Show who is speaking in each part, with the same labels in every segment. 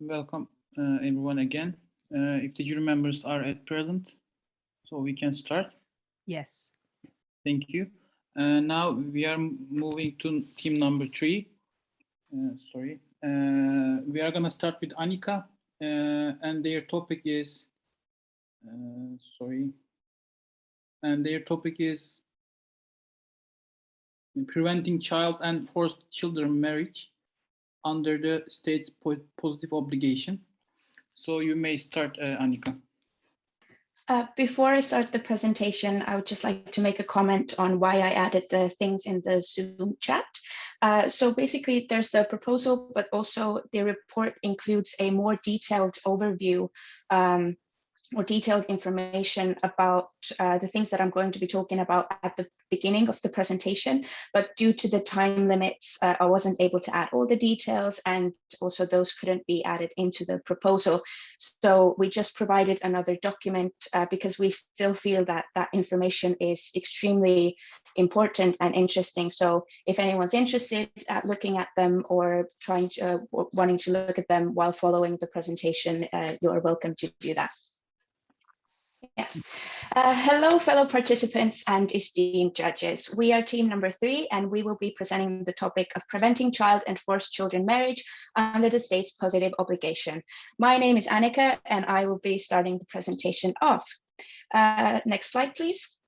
Speaker 1: Welcome everyone again. If the jury members are at present, so we can start.
Speaker 2: Yes.
Speaker 1: Thank you. Now we are moving to team number 3. We are going to start with Annika, and their topic is preventing child and forced children marriage under the state's positive obligation. So you may start, Annika.
Speaker 3: Before I start the presentation, I would just like to make a comment on why I added the things in the Zoom chat. So basically, there's the proposal, but also the report includes a more detailed overview or detailed information about the things that I'm going to be talking about at the beginning of the presentation, but due to the time limits, I wasn't able to add all the details, and also those couldn't be added into the proposal. So we just provided another document because we still feel that that information is extremely important and interesting. So if anyone's interested at looking at them or wanting to look at them while following the presentation, you're welcome to do that. Yes. Hello, fellow participants and esteemed judges. We are team number 3, and we will be presenting the topic of preventing child and forced children marriage under the state's positive obligation. My name is Annika, and I will be starting the presentation off. Next slide, please.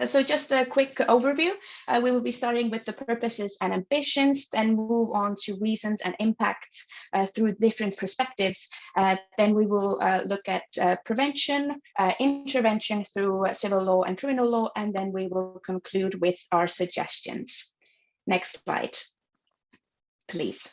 Speaker 3: So just a quick overview. We will be starting with the purposes and ambitions, then move on to reasons and impacts through different perspectives. Then we will look at prevention, intervention through civil law and criminal law, and then we will conclude with our suggestions. Next slide, please.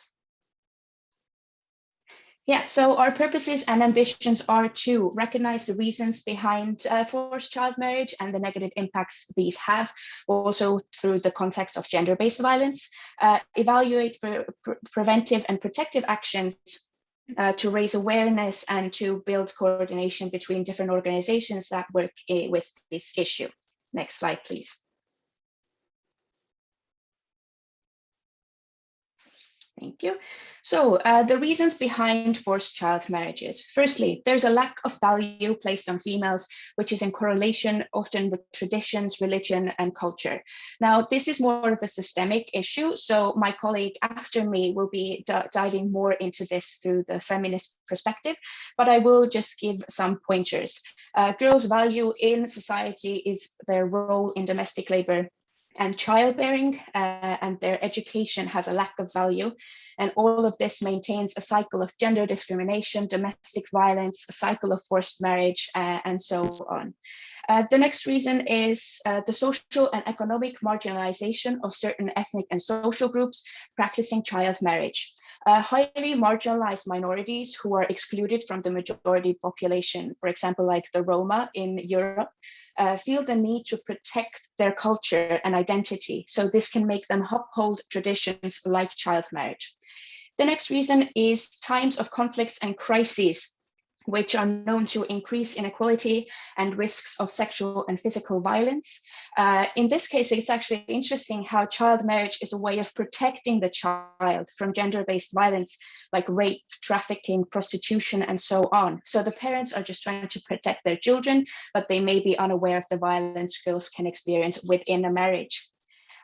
Speaker 3: Yeah, so our purposes and ambitions are to recognize the reasons behind forced child marriage and the negative impacts these have, also through the context of gender-based violence, evaluate preventive and protective actions to raise awareness and to build coordination between different organizations that work with this issue. Next slide, please. Thank you. So the reasons behind forced child marriages. Firstly, there's a lack of value placed on females, which is in correlation often with traditions, religion, and culture. Now, this is more of a systemic issue, so my colleague after me will be diving more into this through the feminist perspective, but I will just give some pointers. Girls' value in society is their role in domestic labor and childbearing, and their education has a lack of value. And all of this maintains a cycle of gender discrimination, domestic violence, a cycle of forced marriage, and so on. The next reason is the social and economic marginalization of certain ethnic and social groups practicing child marriage. Highly marginalized minorities who are excluded from the majority population, for example, like the Roma in Europe, feel the need to protect their culture and identity. So this can make them uphold traditions like child marriage. The next reason is times of conflicts and crises, which are known to increase inequality and risks of sexual and physical violence. In this case, it's actually interesting how child marriage is a way of protecting the child from gender-based violence like rape, trafficking, prostitution, and so on. So the parents are just trying to protect their children, but they may be unaware of the violence girls can experience within a marriage.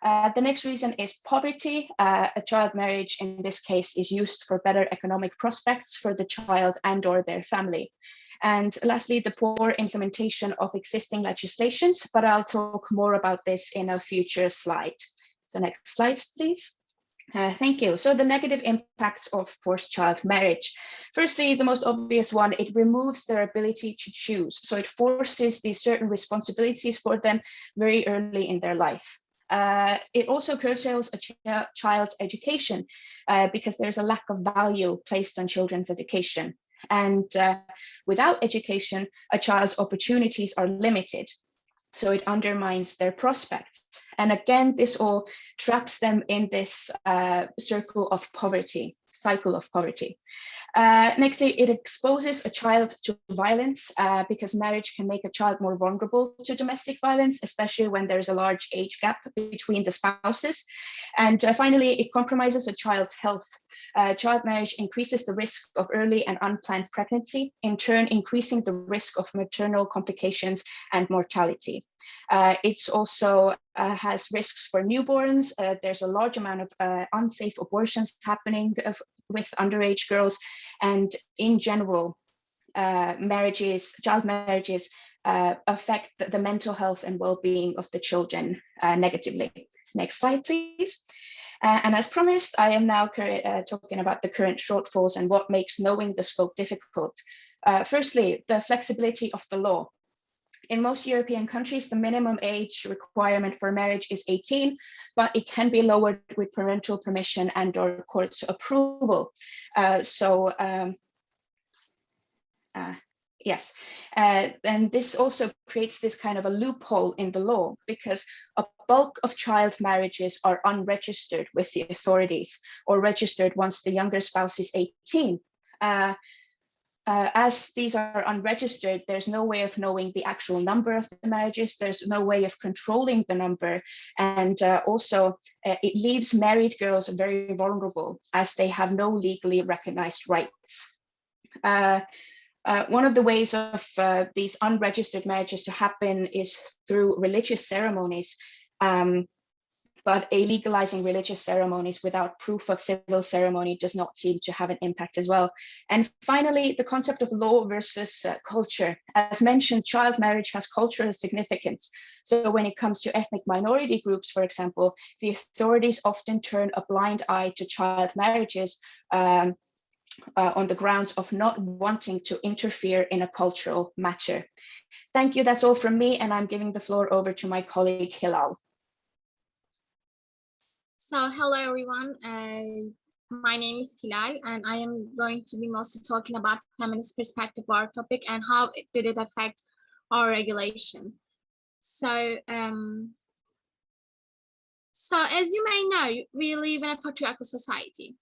Speaker 3: The next reason is poverty. A child marriage in this case is used for better economic prospects for the child and or their family. And lastly, the poor implementation of existing legislations, but I'll talk more about this in a future slide. So next slide, please. Thank you. So the negative impacts of forced child marriage. Firstly, the most obvious one, it removes their ability to choose. So it forces these certain responsibilities for them very early in their life. It also curtails a child's education because there's a lack of value placed on children's education. And without education, a child's opportunities are limited. So it undermines their prospects. And again, this all traps them in this cycle of poverty. Nextly, it exposes a child to violence because marriage can make a child more vulnerable to domestic violence, especially when there's a large age gap between the spouses. And finally, it compromises a child's health. Child marriage increases the risk of early and unplanned pregnancy, in turn increasing the risk of maternal complications and mortality. It also has risks for newborns. There's a large amount of unsafe abortions happening with underage girls, and in general, child marriages affect the mental health and well-being of the children negatively. Next slide, please. And as promised, I am now talking about the current shortfalls and what makes knowing the scope difficult. Firstly, the flexibility of the law. In most European countries, the minimum age requirement for marriage is 18, but it can be lowered with parental permission and/or court's approval. Yes, and this also creates this kind of a loophole in the law because a bulk of child marriages are unregistered with the authorities or registered once the younger spouse is 18. As these are unregistered, there's no way of knowing the actual number of the marriages. There's no way of controlling the number. And also, it leaves married girls very vulnerable as they have no legally recognized rights. One of the ways of these unregistered marriages to happen is through religious ceremonies. But legalizing religious ceremonies without proof of civil ceremony does not seem to have an impact as well. And finally, the concept of law versus culture. As mentioned, child marriage has cultural significance. So when it comes to ethnic minority groups, for example, the authorities often turn a blind eye to child marriages on the grounds of not wanting to interfere in a cultural matter. Thank you, that's all from me, and I'm giving the floor over to my colleague Hilal.
Speaker 2: So hello everyone, my name is Hilal and I am going to be mostly talking about feminist perspective of our topic and how did it affect our regulation. So as you may know, we live in a patriarchal society,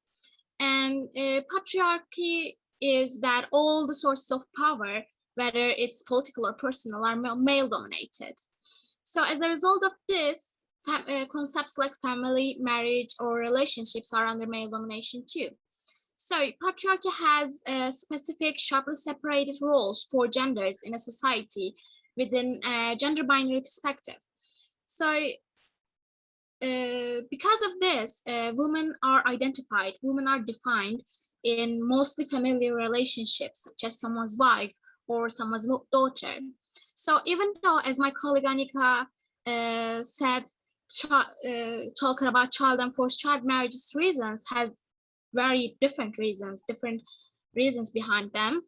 Speaker 2: and patriarchy is that all the sources of power, whether it's political or personal, are male dominated. So as a result of this, concepts like family, marriage, or relationships are under male domination too. So patriarchy has specific, sharply separated roles for genders in a society within a gender binary perspective. So because of this, women are identified, women are defined in mostly familiar relationships, such as someone's wife or someone's daughter. So even though, as my colleague Annika said, talking about child and forced child marriages reasons has very different reasons behind them.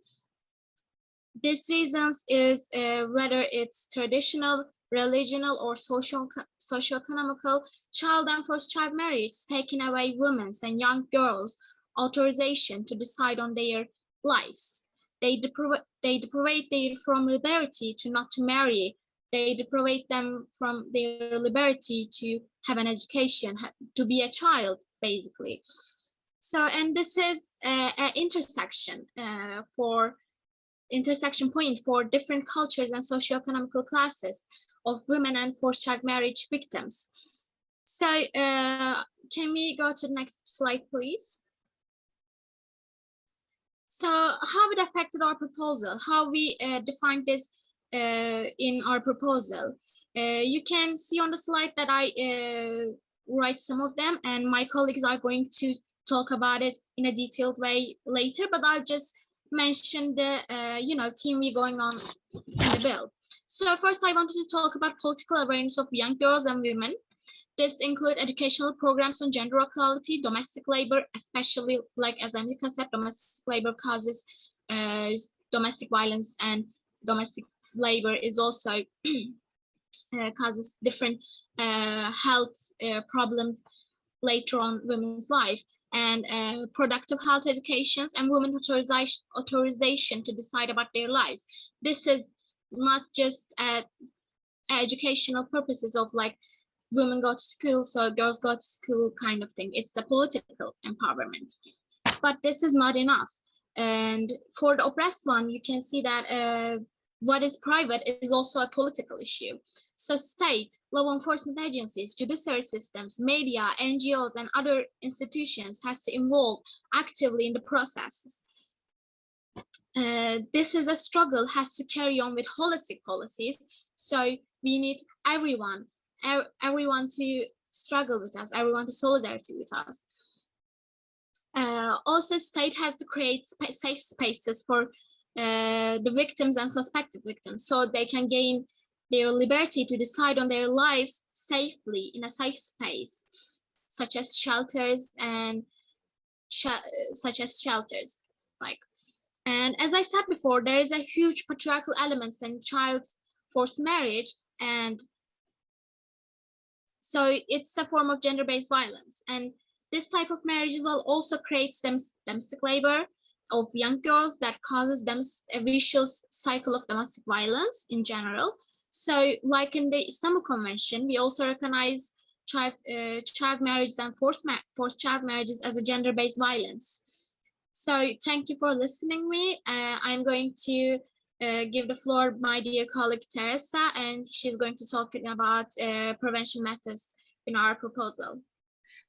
Speaker 2: These reasons is whether it's traditional, religional, or socio-economical, child and forced child marriage taking away women's and young girls' authorization to decide on their lives. They deprivate them from liberty to not to marry. They deprivate them from their liberty to have an education, to be a child, basically. So, and this is an intersection point for different cultures and socio-economical classes of women and forced child marriage victims. So, can we go to the next slide, please? So, how it affected our proposal, how we defined this in our proposal. You can see on the slide that I write some of them, and my colleagues are going to talk about it in a detailed way later, but I'll just mention the theme we're going on in the bill. So first, I wanted to talk about political awareness of young girls and women. This include educational programs on gender equality, domestic labor, especially like as Annika said, domestic labor causes domestic violence, and domestic labor is also causes different health problems later on women's life, and productive health educations and women authorization to decide about their lives. This is not just educational purposes of like women go to school, so girls go to school kind of thing. It's a political empowerment. But this is not enough. And for the oppressed one, you can see that what is private is also a political issue. So state, law enforcement agencies, judiciary systems, media, NGOs, and other institutions has to involve actively in the processes. This is a struggle has to carry on with holistic policies. So we need everyone to struggle with us, everyone to solidarity with us. Also, state has to create safe spaces for the victims and suspected victims, so they can gain their liberty to decide on their lives safely in a safe space, such as shelters and And as I said before, there is a huge patriarchal elements in child forced marriage, and so it's a form of gender-based violence. And this type of marriages also creates domestic labor of young girls that causes them a vicious cycle of domestic violence in general. So like in the Istanbul Convention, we also recognize child marriages and forced child marriages as a gender-based violence. So thank you for listening me. I'm going to give the floor my dear colleague Teresa, and she's going to talk about prevention methods in our proposal.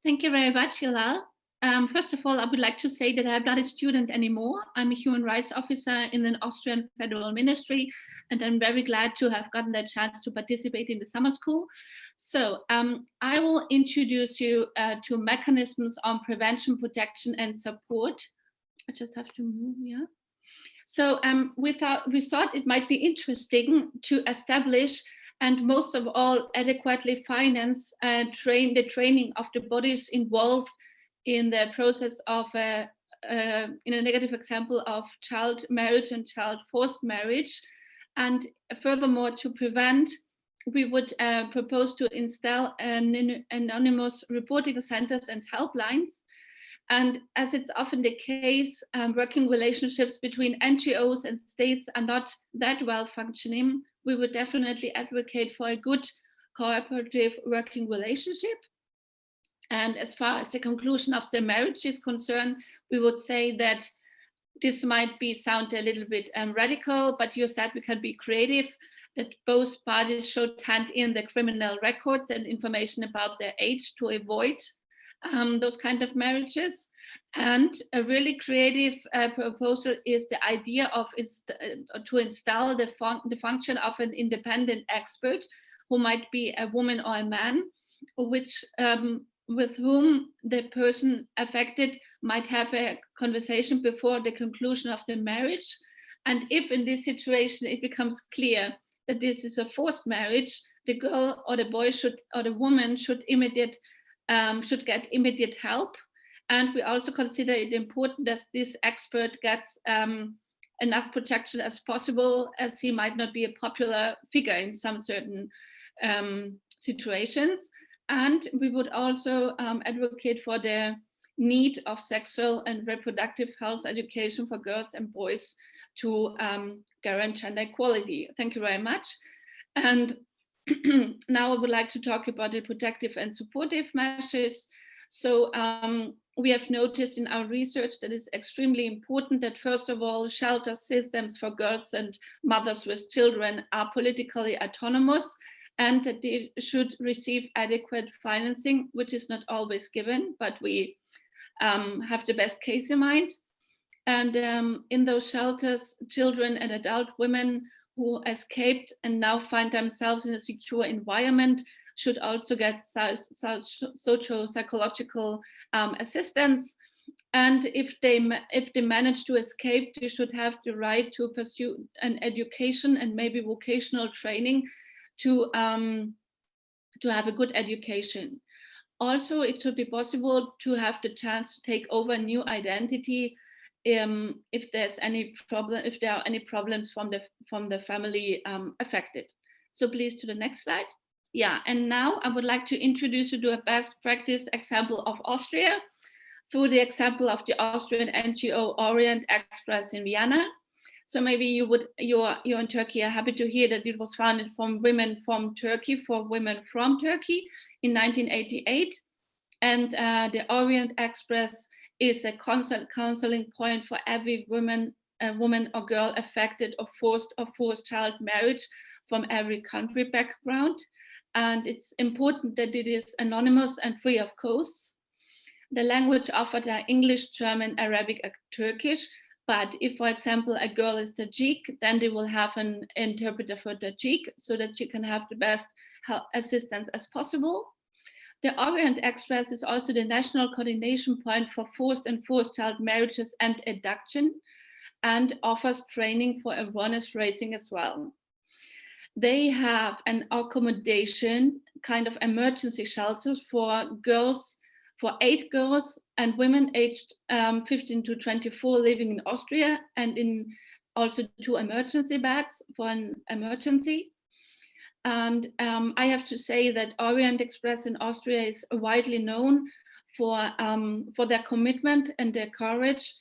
Speaker 4: Thank you very much, Hilal. First of all, I would like to say that I'm not a student anymore. I'm a human rights officer in an Austrian federal ministry, and I'm very glad to have gotten the chance to participate in the summer school. So I will introduce you to mechanisms on prevention, protection, and support. I just have to move, yeah. So we thought it might be interesting to establish and most of all adequately finance the training of the bodies involved in the process of in a negative example of child marriage and child forced marriage. And furthermore, to prevent, we would propose to install anonymous reporting centers and helplines. And as it's often the case, working relationships between NGOs and states are not that well functioning, we would definitely advocate for a good cooperative working relationship. And as far as the conclusion of the marriage is concerned, we would say that this might sound a little bit radical, but you said we can be creative, that both parties should hand in the criminal records and information about their age to avoid those kind of marriages. And a really creative proposal is the idea of to install the function of an independent expert who might be a woman or a man, which with whom the person affected might have a conversation before the conclusion of the marriage. And if in this situation it becomes clear that this is a forced marriage, the girl or the boy or the woman should get immediate help. And we also consider it important that this expert gets enough protection as possible, as he might not be a popular figure in some certain situations. And we would also advocate for the need of sexual and reproductive health education for girls and boys to guarantee gender equality. Thank you very much. And now I would like to talk about the protective and supportive measures. So we have noticed in our research that it's extremely important that, first of all, shelter systems for girls and mothers with children are politically autonomous, and that they should receive adequate financing, which is not always given, but we have the best case in mind. And in those shelters, children and adult women who escaped and now find themselves in a secure environment should also get social psychological assistance. And if they manage to escape, they should have the right to pursue an education and maybe vocational training to have a good education. Also, it should be possible to have the chance to take over a new identity if there are any problems from the family affected. So please to the next slide. Yeah, and now I would like to introduce you to a best practice example of Austria through the example of the Austrian NGO Orient Express in Vienna. So maybe you're in Turkey are happy to hear that it was founded from women from Turkey for women from Turkey in 1988. And the Orient Express is a counseling point for every woman or girl affected of forced child marriage from every country background. And it's important that it is anonymous and free of costs. The language offered are English, German, Arabic, and Turkish. But if, for example, a girl is Tajik, then they will have an interpreter for Tajik so that she can have the best assistance as possible. The Orient Express is also the national coordination point for forced child marriages and abduction, and offers training for awareness raising as well. They have an accommodation, kind of emergency shelters for girls, for 8 girls and women aged 15 to 24 living in Austria, and in also 2 emergency beds for an emergency. And I have to say that Orient Express in Austria is widely known for their commitment and their courage,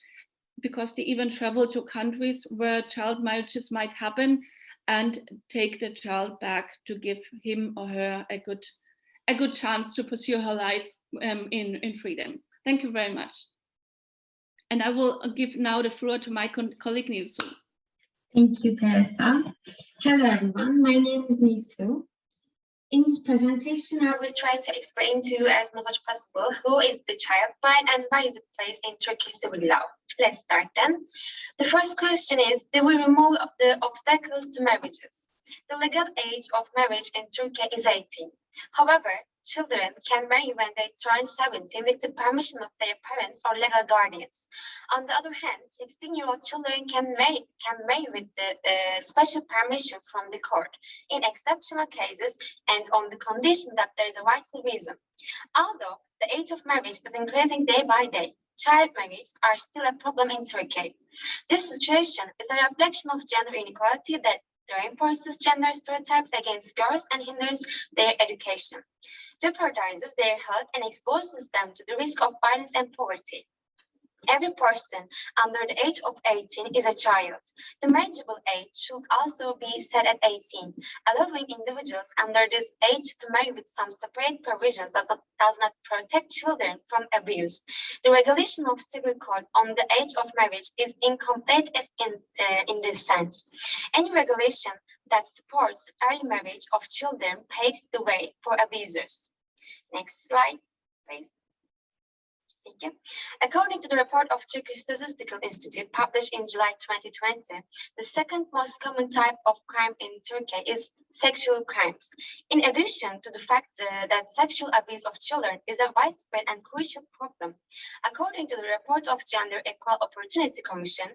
Speaker 4: because they even travel to countries where child marriages might happen and take the child back to give him or her a good chance to pursue her life in freedom. Thank you very much. And I will give now the floor to my colleague Nisu.
Speaker 5: Thank you, Teresa. Hello, everyone. My name is Nisu. In this presentation, I will try to explain to you as much as possible who is the child bride and why is it placed in Turkish civil law. Let's start then. The first question is, do we remove the obstacles to marriages? The legal age of marriage in Turkey is 18. However, children can marry when they turn 17 with the permission of their parents or legal guardians. On the other hand, 16-year-old children can marry with the special permission from the court in exceptional cases and on the condition that there is a vital reason. Although the age of marriage is increasing day by day, child marriages are still a problem in Turkey. This situation is a reflection of gender inequality that reinforces gender stereotypes against girls and hinders their education, jeopardizes their health, and exposes them to the risk of violence and poverty. Every person under the age of 18 is a child. The marriageable age should also be set at 18, allowing individuals under this age to marry with some separate provisions that does not protect children from abuse. The regulation of civil code on the age of marriage is incomplete in this sense. Any regulation that supports early marriage of children paves the way for abusers. Next slide, please. Thank you. According to the report of Turkish Statistical Institute published in July 2020, the second most common type of crime in Turkey is sexual crimes. In addition to the fact that sexual abuse of children is a widespread and crucial problem, according to the report of Gender Equal Opportunity Commission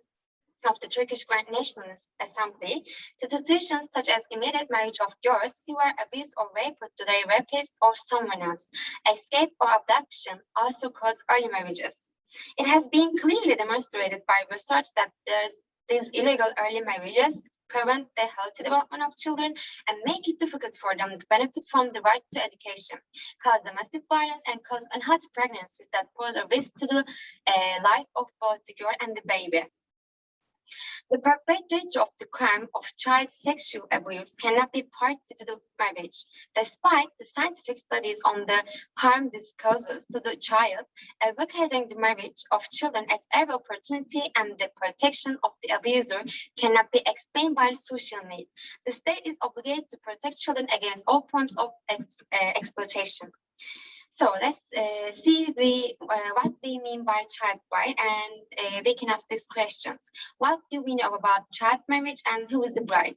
Speaker 5: of the Turkish Grand National Assembly, situations such as immediate marriage of girls who are abused or raped to their rapist or someone else, escape or abduction also cause early marriages. It has been clearly demonstrated by research that these illegal early marriages prevent the healthy development of children and make it difficult for them to benefit from the right to education, cause domestic violence, and cause unhealthy pregnancies that pose a risk to the life of both the girl and the baby. The perpetrator of the crime of child sexual abuse cannot be party to the marriage, despite the scientific studies on the harm this causes to the child, advocating the marriage of children at every opportunity and the protection of the abuser cannot be explained by social need. The state is obligated to protect children against all forms of exploitation. So let's see what we mean by child bride, and we can ask these questions. What do we know about child marriage, and who is the bride?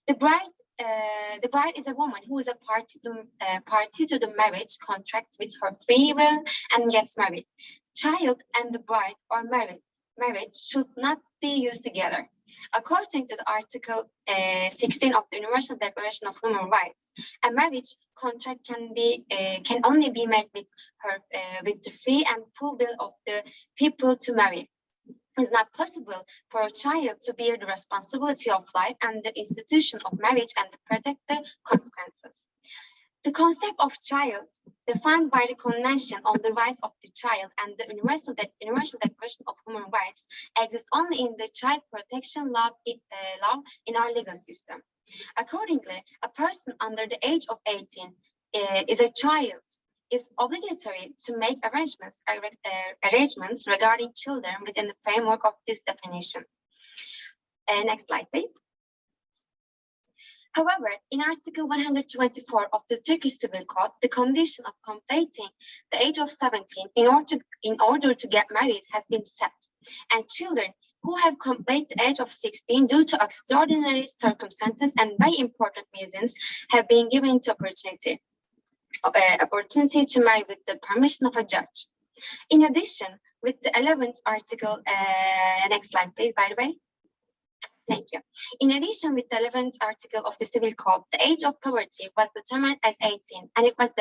Speaker 5: The bride is a woman who is a party to the marriage contract with her free will and gets married. Child and the bride or marriage should not be used together. According to the Article 16 of the Universal Declaration of Human Rights, a marriage contract can only be made with the free and full will of the people to marry. It's not possible for a child to bear the responsibility of life and the institution of marriage and to protect the consequences. The concept of child, defined by the Convention on the Rights of the Child and the Universal Declaration of Human Rights, exists only in the child protection law in our legal system. Accordingly, a person under the age of 18 is a child is obligatory to make arrangements regarding children within the framework of this definition. Next slide, please. However, in Article 124 of the Turkish Civil Code, the condition of completing the age of 17 in order to get married has been set, and children who have completed the age of 16 due to extraordinary circumstances and very important reasons have been given the opportunity to marry with the permission of a judge. In addition, with the 11th article, next slide, please, by the way. Thank you. In addition, with the 11th article of the Civil Code, the age of puberty was determined as 18, and it was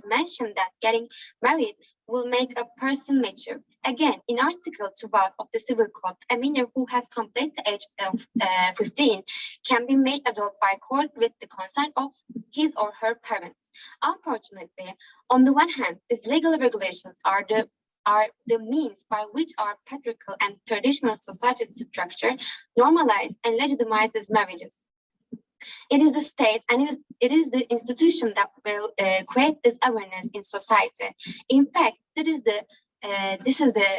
Speaker 5: mentioned that getting married will make a person mature. Again, in Article 12 of the Civil Code, a minor who has completed the age of 15 can be made adult by court with the consent of his or her parents. Unfortunately, on the one hand, these legal regulations are the means by which our patriarchal and traditional society structure normalize and legitimize these marriages. It is the state and it is the institution that will create this awareness in society. In fact, this is the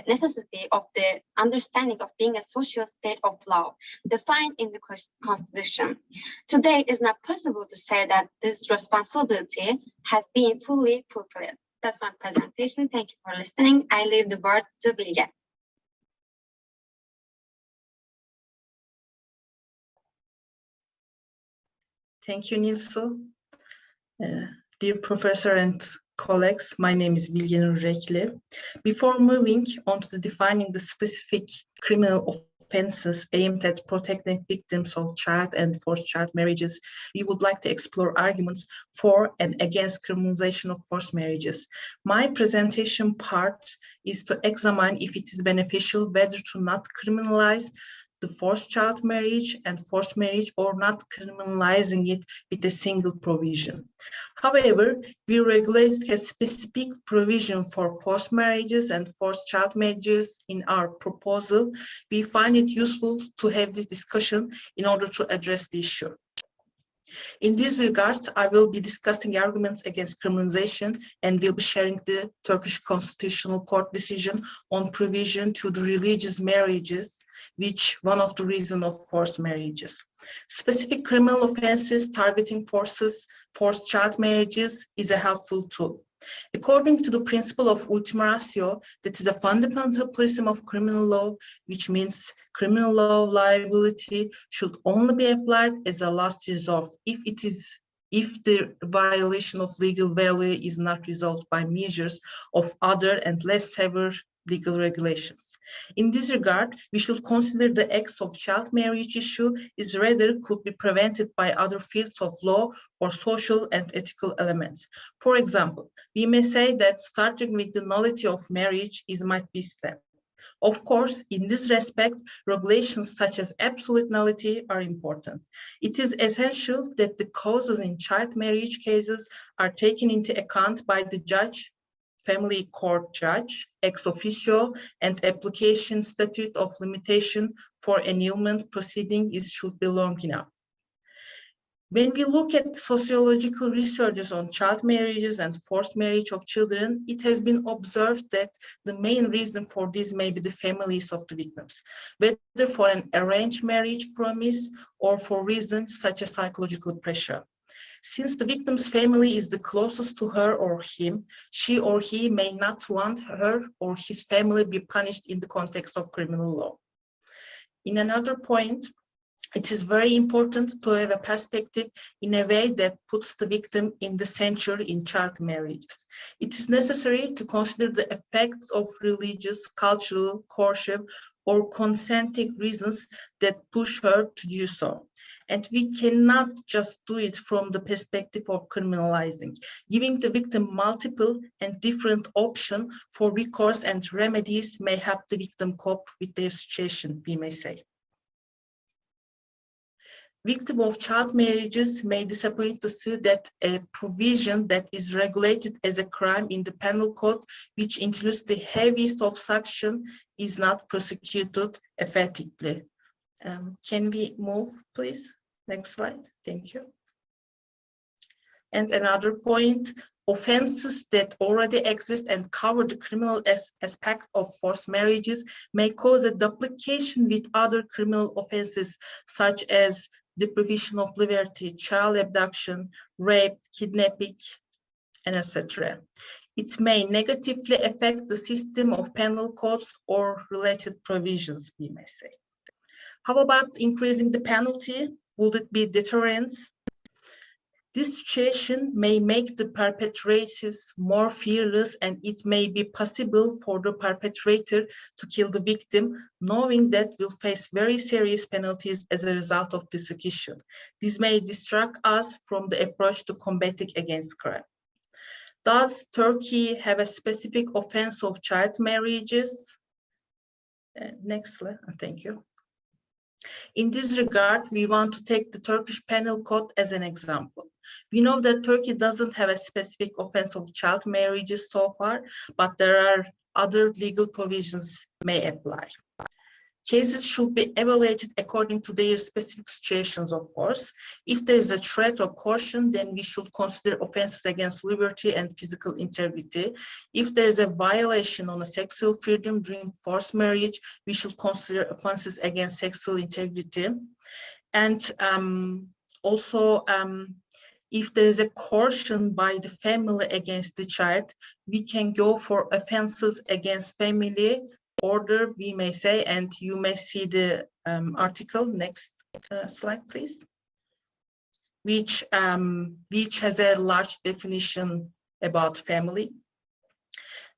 Speaker 5: necessity of the understanding of being a social state of law defined in the Constitution. Today, it is not possible to say that this responsibility has been fully fulfilled. That's my presentation. Thank you for listening. I leave the word to Bilge.
Speaker 6: Thank you, Nilsu. Dear professor and colleagues, my name is Bilge Rekli. Before moving on to defining the specific criminal offenses aimed at protecting victims of child and forced child marriages, we would like to explore arguments for and against criminalization of forced marriages. My presentation part is to examine if it is beneficial whether to not criminalize the forced child marriage and forced marriage or not criminalizing it with a single provision. However, we regulate a specific provision for forced marriages and forced child marriages in our proposal. We find it useful to have this discussion in order to address the issue. In this regard, I will be discussing arguments against criminalization and will be sharing the Turkish Constitutional Court decision on provision to the religious marriages, which one of the reasons of forced marriages. Specific criminal offenses targeting forced child marriages is a helpful tool. According to the principle of ultima ratio, that is a fundamental principle of criminal law, which means criminal law liability should only be applied as a last resort if the violation of legal value is not resolved by measures of other and less severe legal regulations. In this regard, we should consider the acts of child marriage issue is rather could be prevented by other fields of law or social and ethical elements. For example, we may say that starting with the nullity of marriage might be step. Of course, in this respect, regulations such as absolute nullity are important. It is essential that the causes in child marriage cases are taken into account by the judge, family court judge, ex officio, and application statute of limitation for annulment proceeding should be long enough. When we look at sociological researches on child marriages and forced marriage of children, it has been observed that the main reason for this may be the families of the victims, whether for an arranged marriage promise or for reasons such as psychological pressure. Since the victim's family is the closest to her or him, she or he may not want her or his family be punished in the context of criminal law. In another point, it is very important to have a perspective in a way that puts the victim in the center in child marriages. It is necessary to consider the effects of religious, cultural, courtship, or consenting reasons that push her to do so. And we cannot just do it from the perspective of criminalizing, giving the victim multiple and different options for recourse and remedies may help the victim cope with their situation, we may say. Victims of child marriages may disappoint to see that a provision that is regulated as a crime in the penal code, which includes the heaviest of sanction, is not prosecuted effectively. Can we move, please? Next slide. Thank you. And another point, offenses that already exist and cover the criminal aspect of forced marriages may cause a duplication with other criminal offenses such as deprivation of liberty, child abduction, rape, kidnapping, and etc. It may negatively affect the system of penal codes or related provisions, we may say. How about increasing the penalty? Would it be deterrent? This situation may make the perpetrators more fearless, and it may be possible for the perpetrator to kill the victim, knowing that will face very serious penalties as a result of persecution. This may distract us from the approach to combating against crime. Does Turkey have a specific offense of child marriages? Next slide, thank you. In this regard, we want to take the Turkish Penal Code as an example. We know that Turkey doesn't have a specific offense of child marriages so far, but there are other legal provisions may apply. Cases should be evaluated according to their specific situations, of course. If there is a threat or coercion, then we should consider offenses against liberty and physical integrity. If there is a violation on a sexual freedom during forced marriage, we should consider offenses against sexual integrity. And also, if there is a coercion by the family against the child, we can go for offenses against family order, we may say, and you may see the article. Next slide, please. Which has a large definition about family.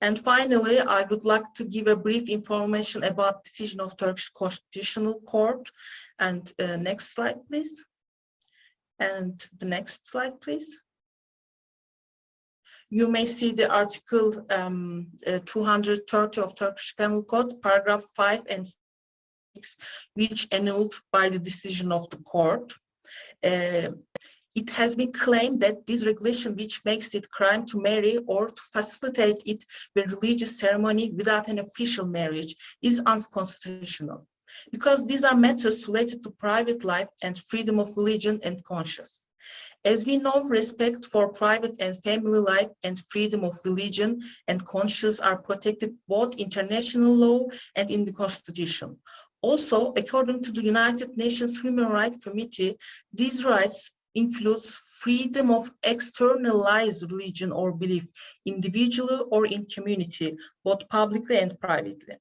Speaker 6: And finally, I would like to give a brief information about decision of Turkish Constitutional Court. And next slide, please. And the next slide, please. You may see the article 230 of Turkish Penal Code, paragraph 5 and 6, which annulled by the decision of the court. It has been claimed that this regulation, which makes it crime to marry or to facilitate it with religious ceremony without an official marriage, is unconstitutional, because these are matters related to private life and freedom of religion and conscience. As we know, respect for private and family life and freedom of religion and conscience are protected both international law and in the Constitution. Also, according to the United Nations Human Rights Committee, these rights include freedom of externalized religion or belief, individually or in community, both publicly and privately.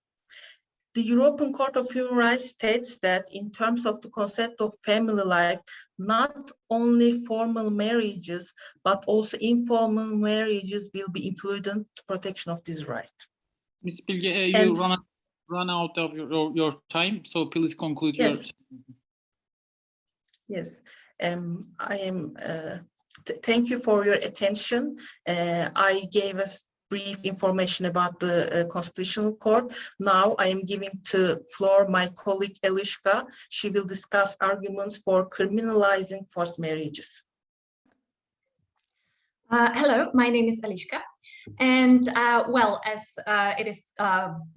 Speaker 6: The European Court of Human Rights states that in terms of the concept of family life, not only formal marriages, but also informal marriages will be included in the protection of this right.
Speaker 1: Ms. Bilge, you run out of your time, so please conclude.
Speaker 6: Yes.
Speaker 1: Your...
Speaker 6: Yes, I am, thank you for your attention. I gave us brief information about the Constitutional Court. Now I am giving the floor my colleague Elishka. She will discuss arguments for criminalizing forced marriages.
Speaker 7: Hello, my name is Elishka, and well, as it is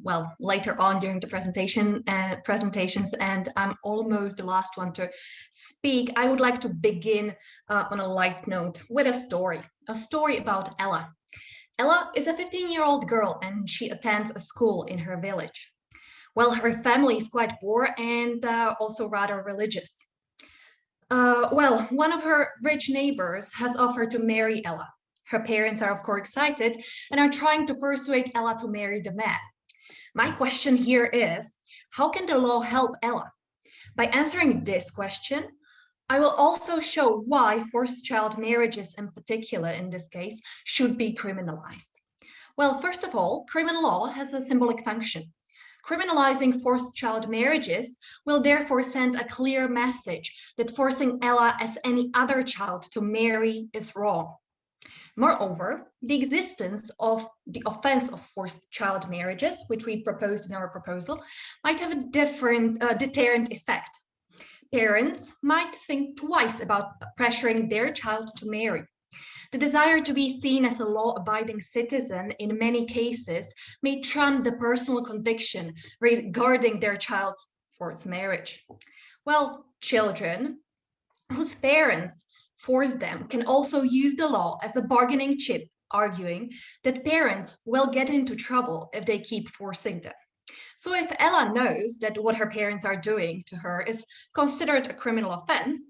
Speaker 7: well later on during the presentations, and I'm almost the last one to speak, I would like to begin on a light note with a story about Ella. Ella is a 15-year-old girl, and she attends a school in her village. Well, her family is quite poor and also rather religious. Well, one of her rich neighbors has offered to marry Ella. Her parents are of course excited and are trying to persuade Ella to marry the man. My question here is, how can the law help Ella? By answering this question, I will also show why forced child marriages in particular in this case should be criminalized. Well, first of all, criminal law has a symbolic function. Criminalizing forced child marriages will therefore send a clear message that forcing Ella as any other child to marry is wrong. Moreover, the existence of the offense of forced child marriages, which we proposed in our proposal, might have a different deterrent effect. Parents might think twice about pressuring their child to marry. The desire to be seen as a law-abiding citizen in many cases may trump the personal conviction regarding their child's forced marriage. Well, children whose parents force them can also use the law as a bargaining chip arguing that parents will get into trouble if they keep forcing them. So if Ella knows that what her parents are doing to her is considered a criminal offense,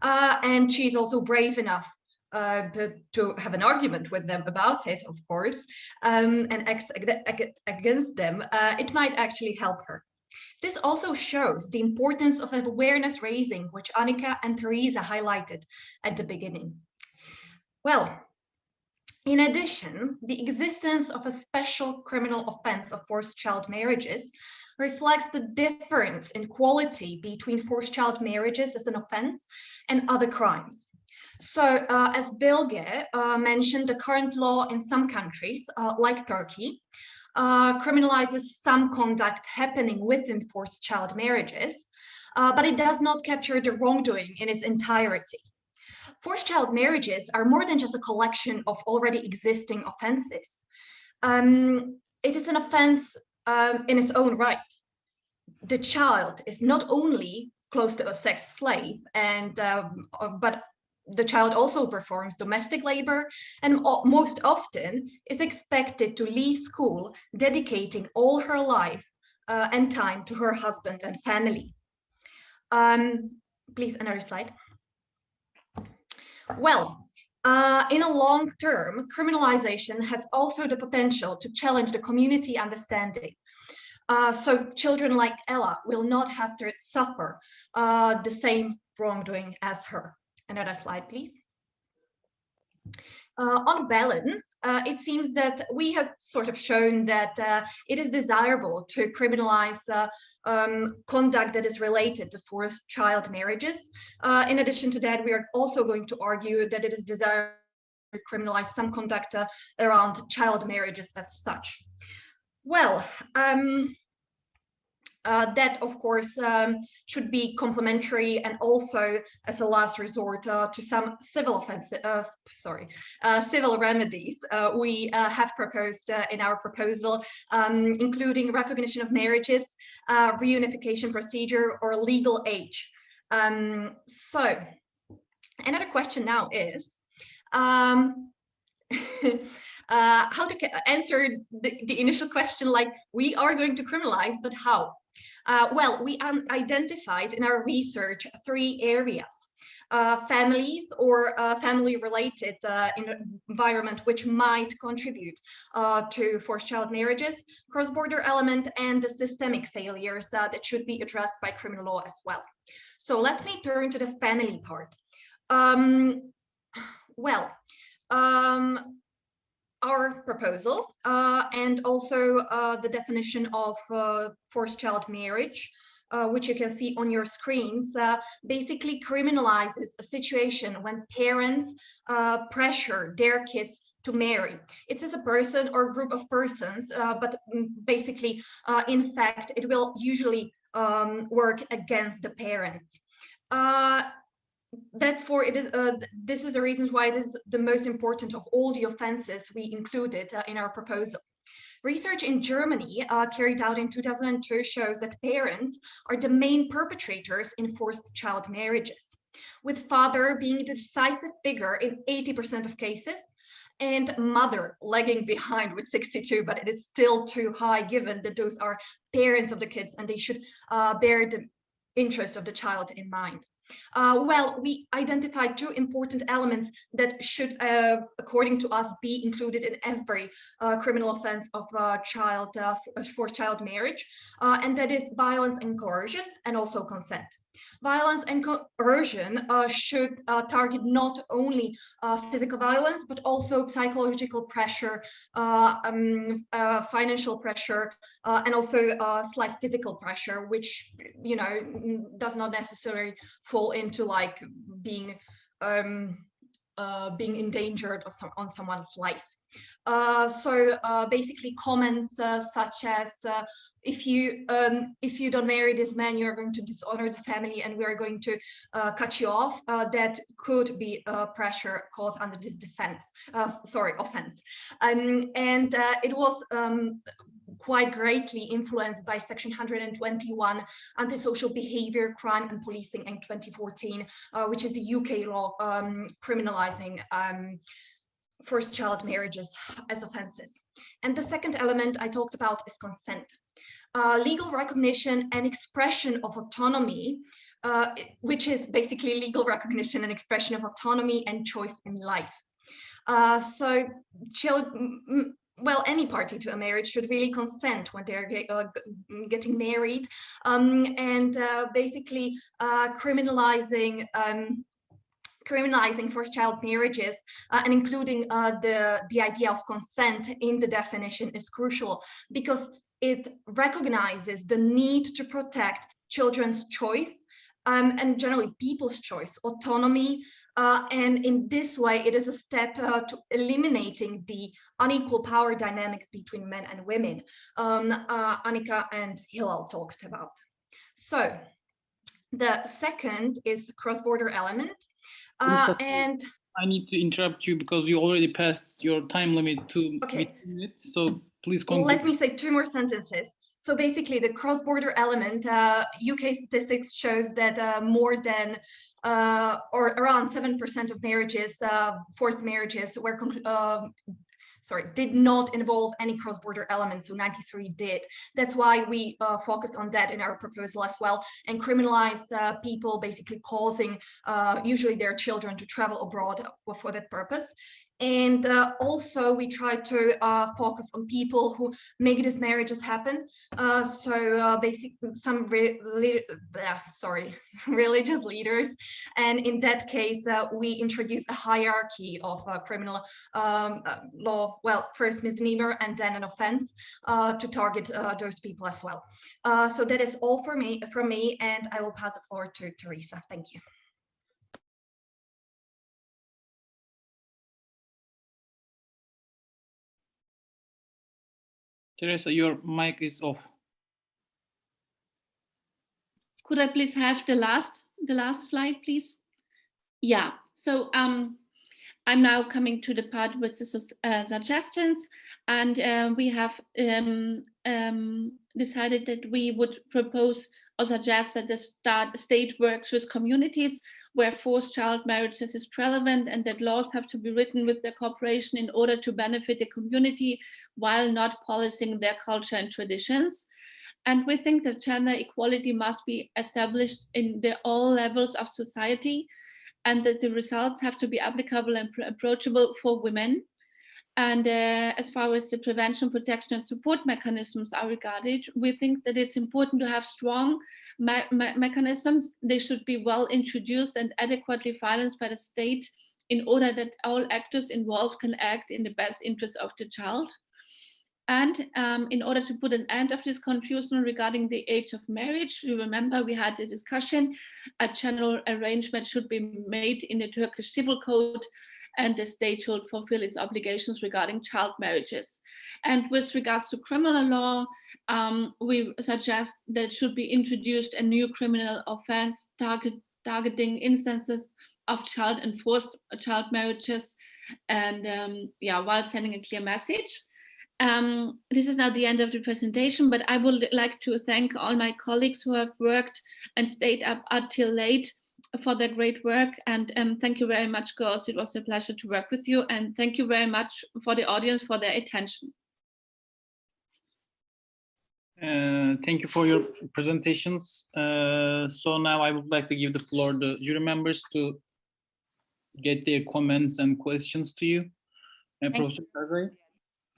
Speaker 7: and she's also brave enough to have an argument with them about it, of course, and against them, it might actually help her. This also shows the importance of awareness raising, which Annika and Teresa highlighted at the beginning. Well, in addition, the existence of a special criminal offense of forced child marriages reflects the difference in quality between forced child marriages as an offense and other crimes. So as Bilge mentioned, the current law in some countries, like Turkey, criminalizes some conduct happening within forced child marriages, but it does not capture the wrongdoing in its entirety. Forced child marriages are more than just a collection of already existing offenses. It is an offense in its own right. The child is not only close to a sex slave, but the child also performs domestic labor and most often is expected to leave school, dedicating all her life and time to her husband and family. Please, another slide. Well, in a long term, criminalization has also the potential to challenge the community understanding. So children like Ella will not have to suffer the same wrongdoing as her. Another slide, please. On balance, it seems that we have sort of shown that it is desirable to criminalize conduct that is related to forced child marriages. In addition to that, we are also going to argue that it is desirable to criminalize some conduct around child marriages as such. Well, that, of course, should be complementary and also as a last resort to some civil civil remedies we have proposed in our proposal, including recognition of marriages, reunification procedure, or legal age. So another question now is, how to answer the initial question, like, we are going to criminalize, but how? Well, we identified in our research 3 areas: families or family-related environment which might contribute to forced child marriages, cross-border element, and the systemic failures that should be addressed by criminal law as well. So let me turn to the family part. Our proposal and also the definition of forced child marriage, which you can see on your screens, basically criminalizes a situation when parents pressure their kids to marry. It is a person or group of persons, but basically, in fact, it will usually work against the parents. This is the reasons why it is the most important of all the offenses we included in our proposal. Research in Germany carried out in 2002 shows that parents are the main perpetrators in forced child marriages, with father being the decisive figure in 80% of cases and mother lagging behind with 62%, but it is still too high given that those are parents of the kids and they should bear the interest of the child in mind. Well, we identified 2 important elements that should, according to us, be included in every criminal offense of forced child marriage, and that is violence and coercion, and also consent. Violence and coercion should target not only physical violence, but also psychological pressure, financial pressure, and also slight physical pressure, which, you know, does not necessarily fall into like being endangered on someone's life. So basically comments such as if you don't marry this man, you're going to dishonor the family and we are going to cut you off, that could be pressure caught under this offense. And it was quite greatly influenced by Section 121, Antisocial Behavior, Crime and Policing in 2014, which is the UK law criminalizing forced child marriages as offenses. And the second element I talked about is consent. Legal recognition and expression of autonomy, which is basically legal recognition and expression of autonomy and choice in life. So well, any party to a marriage should really consent when they're getting married, and basically criminalizing forced child marriages and including the idea of consent in the definition is crucial, because it recognizes the need to protect children's choice and generally people's choice, autonomy, and in this way it is a step to eliminating the unequal power dynamics between men and women Annika and Hilal talked about. So the second is cross-border element. And
Speaker 1: I need to interrupt you because you already passed your time limit to 15 minutes. So please continue.
Speaker 7: Let me say 2 more sentences. So basically the cross-border element, UK statistics shows that more than or around 7% of marriages, forced marriages were did not involve any cross-border elements, so 93 did. That's why we focused on that in our proposal as well, and criminalized people basically causing usually their children to travel abroad for that purpose. And also we tried to focus on people who make these marriages happen. So basically some religious leaders. And in that case, we introduced a hierarchy of criminal law. Well, first misdemeanor and then an offense to target those people as well. So that is all from me, and I will pass the floor to Teresa. Thank you.
Speaker 1: Teresa, your mic is off.
Speaker 4: Could I please have the last slide, please? Yeah. So I'm now coming to the part with the suggestions, and we have decided that we would propose or suggest that the state works with communities where forced child marriages is relevant, and that laws have to be written with their cooperation in order to benefit the community while not policing their culture and traditions. And we think that gender equality must be established in all levels of society, and that the results have to be applicable and approachable for women. And as far as the prevention, protection and support mechanisms are regarded, we think that it's important to have strong mechanisms. They should be well introduced and adequately financed by the state in order that all actors involved can act in the best interest of the child. And in order to put an end of this confusion regarding the age of marriage, you remember we had a discussion, a general arrangement should be made in the Turkish civil code, and the state should fulfill its obligations regarding child marriages. And with regards to criminal law, we suggest that should be introduced a new criminal offense targeting instances of child and forced child marriages, and while sending a clear message. This is now the end of the presentation, but I would like to thank all my colleagues who have worked and stayed up until late for their great work. And thank you very much, girls. It was a pleasure to work with you. And thank you very much for the audience for their attention.
Speaker 1: Thank you for your presentations. So now I would like to give the floor to the jury members to get their comments and questions to you. Professor Karzai.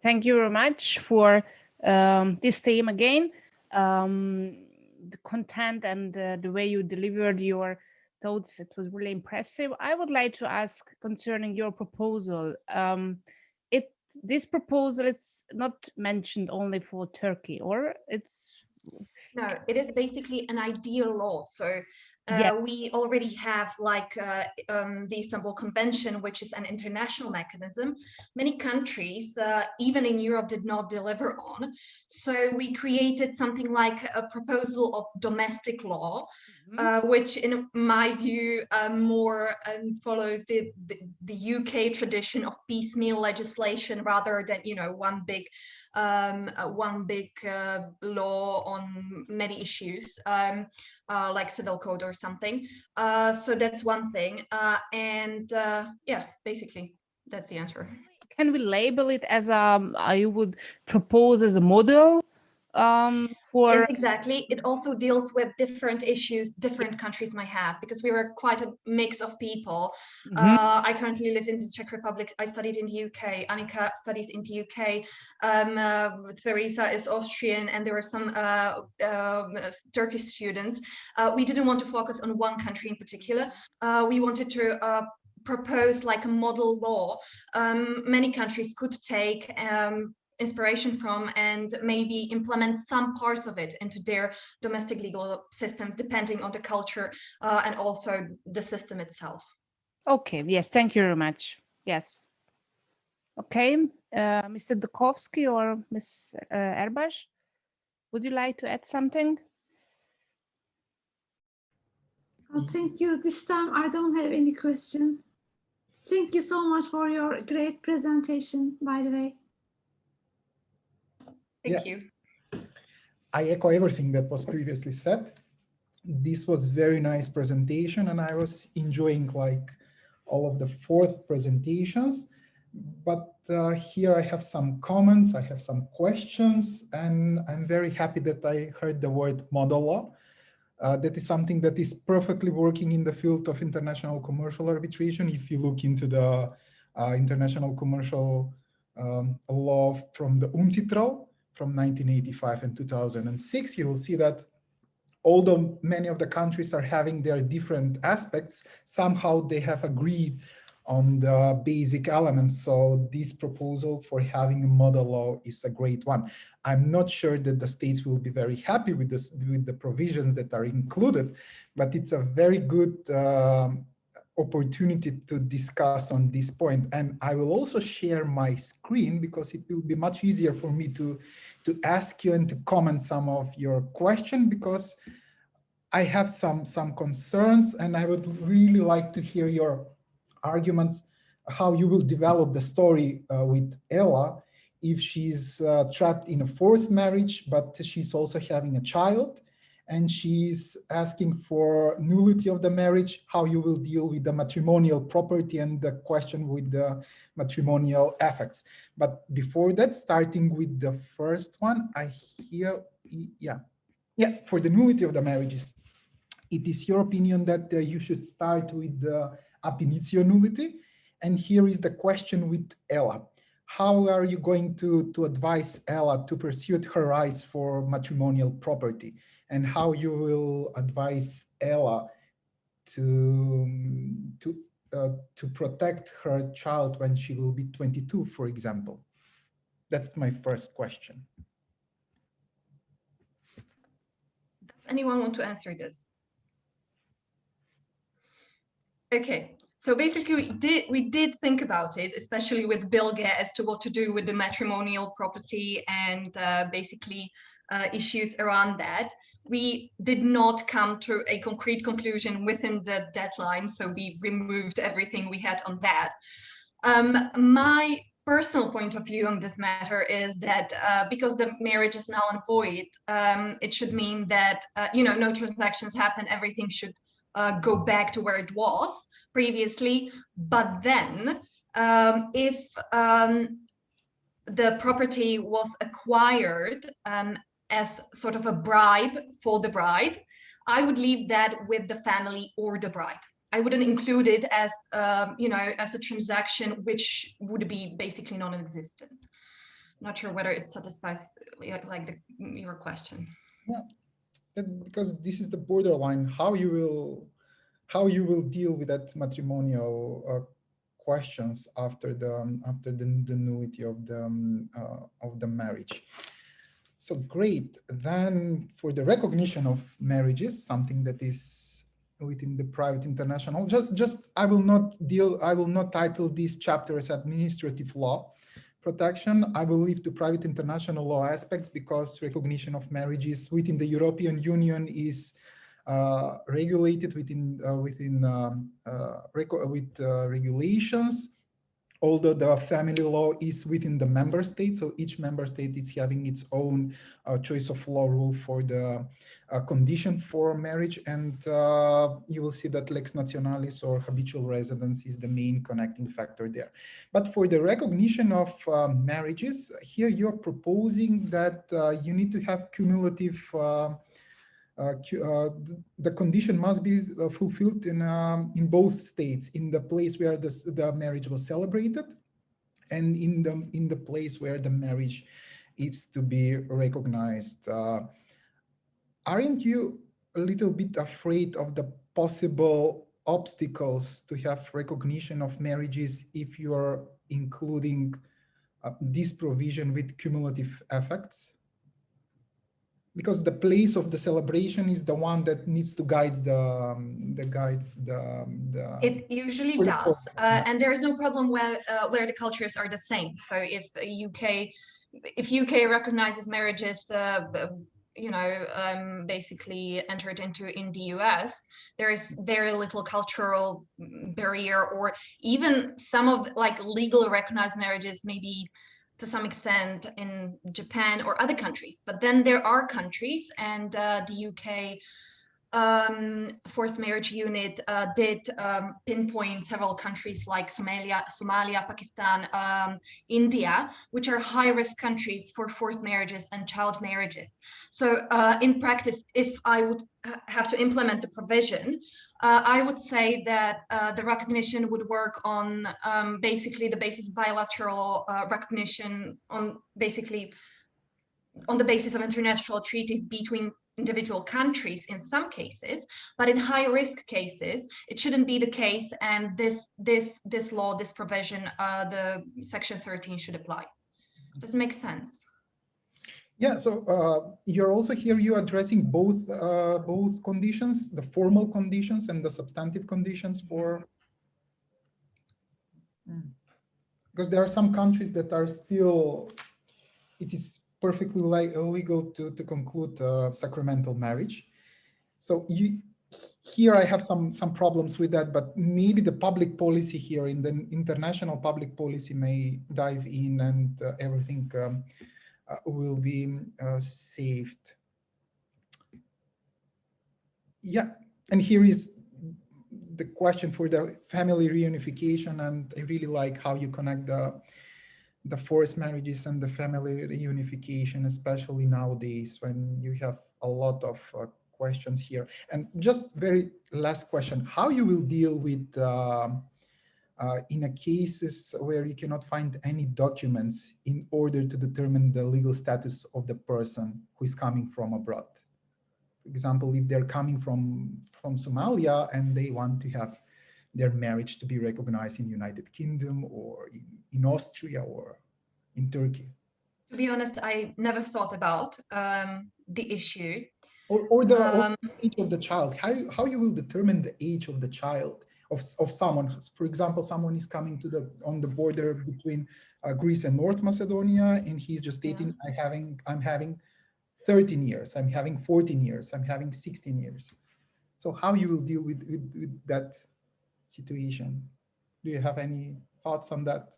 Speaker 8: Thank you very much for this theme again. The content and the way you delivered your thoughts, it was really impressive. I would like to ask concerning your proposal. This proposal is not mentioned only for Turkey, or it's?
Speaker 7: No, it is basically an ideal law. So
Speaker 8: yes.
Speaker 7: We already have like the Istanbul Convention, which is an international mechanism. Many countries, even in Europe, did not deliver on. So we created something like a proposal of domestic law, which in my view more follows the UK tradition of piecemeal legislation rather than, you know, one big law on many issues, like civil code or something. So that's one thing. Yeah, basically That's the answer.
Speaker 8: Can we label it as you would propose as a model for?
Speaker 7: Yes, exactly. It also deals with different issues different countries might have, because we were quite a mix of people. I currently live in the Czech Republic. I studied in the UK. Annika studies in the UK. Theresa is Austrian, and there were some Turkish students. We didn't want to focus on one country in particular. We wanted to propose like a model law many countries could take inspiration from and maybe implement some parts of it into their domestic legal systems, depending on the culture and also the system itself.
Speaker 8: Okay, yes, thank you very much. Yes. Okay, Mr. Dukovsky or Ms. Erbash, would you like to add something?
Speaker 9: Oh, thank you. This time I don't have any question. Thank you so much for your great presentation, by the way.
Speaker 7: Thank you.
Speaker 10: I echo everything that was previously said. This was very nice presentation, and I was enjoying like all of the fourth presentations. But here I have some comments, I have some questions, and I'm very happy that I heard the word model law. That is something that is perfectly working in the field of international commercial arbitration. If you look into the international commercial law from the UNCITRAL from 1985 and 2006, you will see that although many of the countries are having their different aspects, somehow they have agreed on the basic elements. So this proposal for having a model law is a great one. I'm not sure that the states will be very happy with this, with the provisions that are included, but it's a very good opportunity to discuss on this point. And I will also share my screen because it will be much easier for me to ask you and to comment some of your questions, because I have some concerns and I would really like to hear your arguments, how you will develop the story with Ella if she's trapped in a forced marriage, but she's also having a child and she's asking for nullity of the marriage, how you will deal with the matrimonial property and the question with the matrimonial effects. But before that, starting with the first one, I hear, for the nullity of the marriages, it is your opinion that you should start with the ab initio nullity. And here is the question with Ella. How are you going to advise Ella to pursue her rights for matrimonial property? And how you will advise Ella to protect her child when she will be 22, for example? That's my first question.
Speaker 7: Does anyone want to answer this? Okay, so basically we did think about it, especially with Bilge, as to what to do with the matrimonial property and basically issues around that. We did not come to a concrete conclusion within the deadline, so we removed everything we had on that. My personal point of view on this matter is that because the marriage is null and void, it should mean that no transactions happen, everything should go back to where it was previously. But then if the property was acquired as sort of a bribe for the bride, I would leave that with the family or the bride. I wouldn't include it as as a transaction which would be basically non-existent. Not sure whether it satisfies your question.
Speaker 10: Yeah, because this is the borderline. How you will deal with that matrimonial questions after the nullity of the marriage. So great. Then for the recognition of marriages, something that is within the private international, I will not title this chapter as administrative law protection. I will leave to private international law aspects, because recognition of marriages within the European Union is regulated with regulations. although the family law is within the member state, so each member state is having its own choice of law rule for the condition for marriage, and you will see that lex nationalis or habitual residence is the main connecting factor there. But for the recognition of marriages, here you're proposing that you need to have cumulative the condition must be fulfilled in both states, in the place where the marriage was celebrated and in the place where the marriage is to be recognized. Aren't you a little bit afraid of the possible obstacles to have recognition of marriages if you are including this provision with cumulative effects? Because the place of the celebration is the one that needs to guide
Speaker 7: It usually does, and there is no problem where the cultures are the same. So if UK recognizes marriages, basically entered into in the US, there is very little cultural barrier, or even some of like legal recognized marriages maybe to some extent in Japan or other countries. But then there are countries, and the UK forced marriage unit did pinpoint several countries like Somalia, Pakistan, India, which are high-risk countries for forced marriages and child marriages. So in practice, if I would have to implement the provision, I would say that the recognition would work on basically the basis of bilateral recognition on the basis of international treaties between individual countries in some cases, but in high risk cases, it shouldn't be the case. And this law, this provision, the section 13 should apply. Does it make sense?
Speaker 10: Yeah, so you're also here, you're addressing both conditions, the formal conditions and the substantive conditions for, because there are some countries that are still, it is perfectly illegal to conclude sacramental marriage. So here I have some problems with that, but maybe the public policy here in the international public policy may dive in and everything will be saved. Yeah, and here is the question for the family reunification, and I really like how you connect the forced marriages and the family reunification, especially nowadays when you have a lot of questions here. And just very last question, how you will deal with in a cases where you cannot find any documents in order to determine the legal status of the person who is coming from abroad? For example, if they're coming from Somalia and they want to have their marriage to be recognized in United Kingdom or in Austria or in Turkey.
Speaker 7: To be honest, I never thought about the issue.
Speaker 10: Or the age of the child, how you will determine the age of the child of someone. For example, someone is coming on the border between Greece and North Macedonia, and he's just stating, I'm having 13 years, I'm having 14 years, I'm having 16 years. So how you will deal with that situation? Do you have any thoughts on that?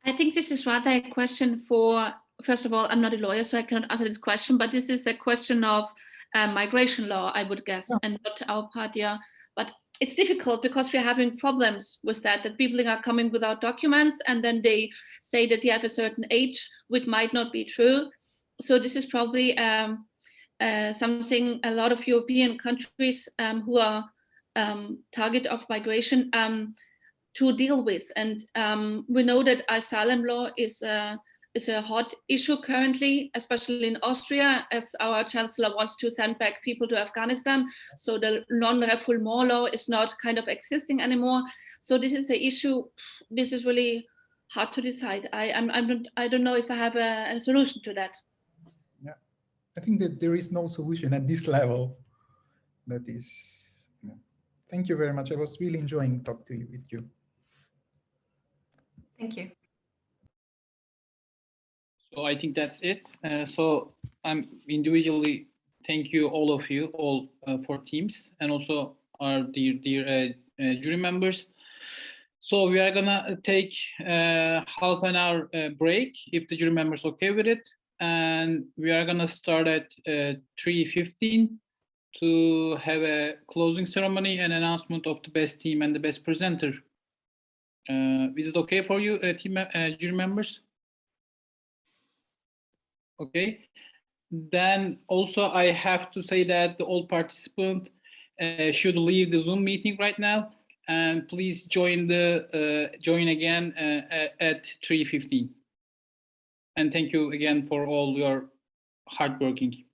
Speaker 4: I think this is rather a question for, first of all, I'm not a lawyer, so I cannot answer this question, but this is a question of migration law, I would guess, and not our part here. But it's difficult because we're having problems with that people are coming without documents, and then they say that they have a certain age, which might not be true. So this is probably something a lot of European countries who are target of migration to deal with. And we know that asylum law is a hot issue currently, especially in Austria, as our chancellor wants to send back people to Afghanistan. So the non-refoulement law is not kind of existing anymore. So this is the issue. This is really hard to decide. I don't know if I have a solution to that.
Speaker 10: Yeah, I think that there is no solution at this level. That is, yeah. Thank you very much. I was really enjoying talking with you.
Speaker 7: Thank you.
Speaker 1: So I think that's it. So I'm individually thank you all of you for teams, and also our dear jury members. So we are gonna take half an hour break if the jury members okay with it, and we are gonna start at 3:15 to have a closing ceremony and announcement of the best team and the best presenter. Is it okay for you, jury members? Okay. Then also I have to say that all participants should leave the Zoom meeting right now, and please join again at 3:15. And thank you again for all your hard working.